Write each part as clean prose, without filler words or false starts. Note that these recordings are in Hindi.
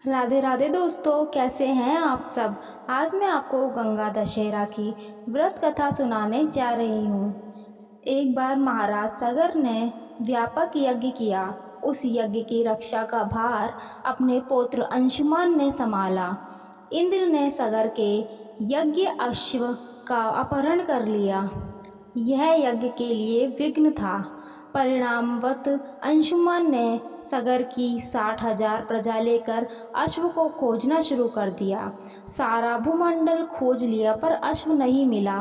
राधे राधे दोस्तों, कैसे हैं आप सब। आज मैं आपको गंगा दशहरा की व्रत कथा सुनाने जा रही हूँ। एक बार महाराज सगर ने व्यापक यज्ञ किया। उस यज्ञ की रक्षा का भार अपने पुत्र अंशुमान ने संभाला। इंद्र ने सगर के यज्ञ अश्व का अपहरण कर लिया। यह यज्ञ के लिए विघ्न था। परिणामवत अंशुमान ने सगर की 60,000 प्रजा लेकर अश्व को खोजना शुरू कर दिया। सारा भूमंडल खोज लिया पर अश्व नहीं मिला।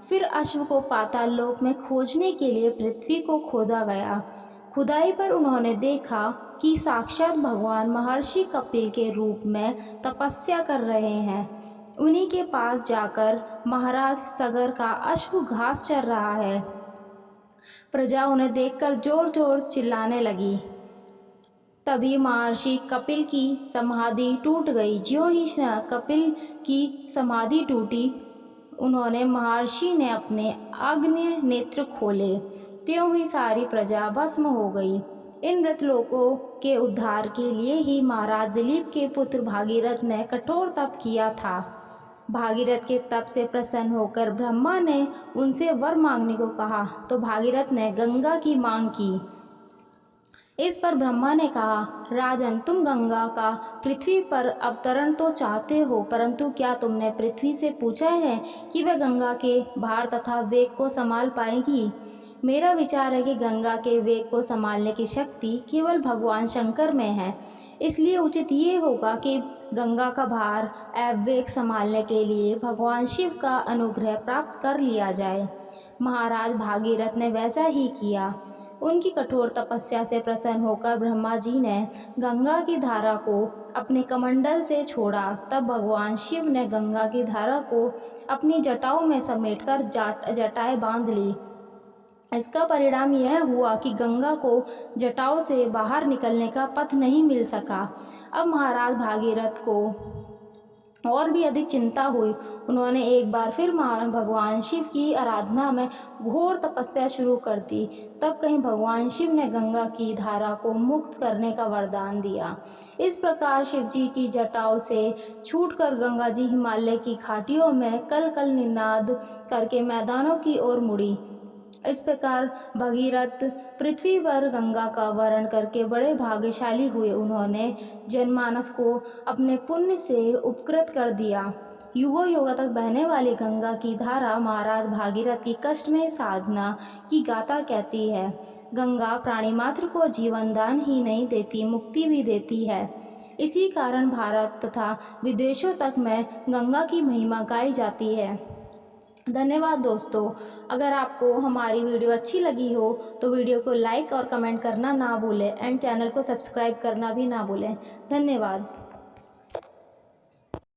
फिर अश्व को पाताल लोक में खोजने के लिए पृथ्वी को खोदा गया। खुदाई पर उन्होंने देखा कि साक्षात भगवान महर्षि कपिल के रूप में तपस्या कर रहे हैं। उन्हीं के पास जाकर महाराज सगर का अश्व घास चर रहा है। प्रजा उन्हें देखकर जोर जोर चिल्लाने लगी। तभी महर्षि कपिल की समाधि टूट गई। ज्यों ही कपिल की समाधि टूटी, उन्होंने महर्षि ने अपने आग्नेय नेत्र खोले। त्यों ही सारी प्रजा भस्म हो गई। इन मृतलोकों के उद्धार के लिए ही महाराज दिलीप के पुत्र भागीरथ ने कठोर तप किया था। भागीरथ के तप से प्रसन्न होकर ब्रह्मा ने उनसे वर मांगने को कहा, तो भागीरथ ने गंगा की मांग की। इस पर ब्रह्मा ने कहा, राजन, तुम गंगा का पृथ्वी पर अवतरण तो चाहते हो, परंतु क्या तुमने पृथ्वी से पूछा है कि वह गंगा के भार तथा वेग को संभाल पाएगी। मेरा विचार है कि गंगा के वेग को संभालने की शक्ति केवल भगवान शंकर में है। इसलिए उचित ये होगा कि गंगा का भार एवं वेग संभालने के लिए भगवान शिव का अनुग्रह प्राप्त कर लिया जाए। महाराज भागीरथ ने वैसा ही किया। उनकी कठोर तपस्या से प्रसन्न होकर ब्रह्मा जी ने गंगा की धारा को अपने कमंडल से छोड़ा। तब भगवान शिव ने गंगा की धारा को अपनी जटाओं में समेटकर जटाएं बांध ली। इसका परिणाम यह हुआ कि गंगा को जटाओं से बाहर निकलने का पथ नहीं मिल सका। अब महाराज भागीरथ को और भी अधिक चिंता हुई। उन्होंने एक बार फिर भगवान शिव की आराधना में घोर तपस्या शुरू कर दी। तब कहीं भगवान शिव ने गंगा की धारा को मुक्त करने का वरदान दिया। इस प्रकार शिव जी की जटाओं से छूटकर गंगा जी हिमालय की घाटियों में कल कल निनाद करके मैदानों की ओर मुड़ी। इस प्रकार भगीरथ पृथ्वी पर गंगा का वरण करके बड़े भाग्यशाली हुए। उन्होंने जनमानस को अपने पुण्य से उपकृत कर दिया। युगों युगों तक बहने वाली गंगा की धारा महाराज भागीरथ की कष्टमय साधना की गाथा कहती है। गंगा प्राणी मात्र को जीवन दान ही नहीं देती, मुक्ति भी देती है। इसी कारण भारत तथा विदेशों तक में गंगा की महिमा गाई जाती है। धन्यवाद दोस्तों। अगर आपको हमारी वीडियो अच्छी लगी हो तो वीडियो को लाइक और कमेंट करना ना भूलें एंड चैनल को सब्सक्राइब करना भी ना भूलें। धन्यवाद।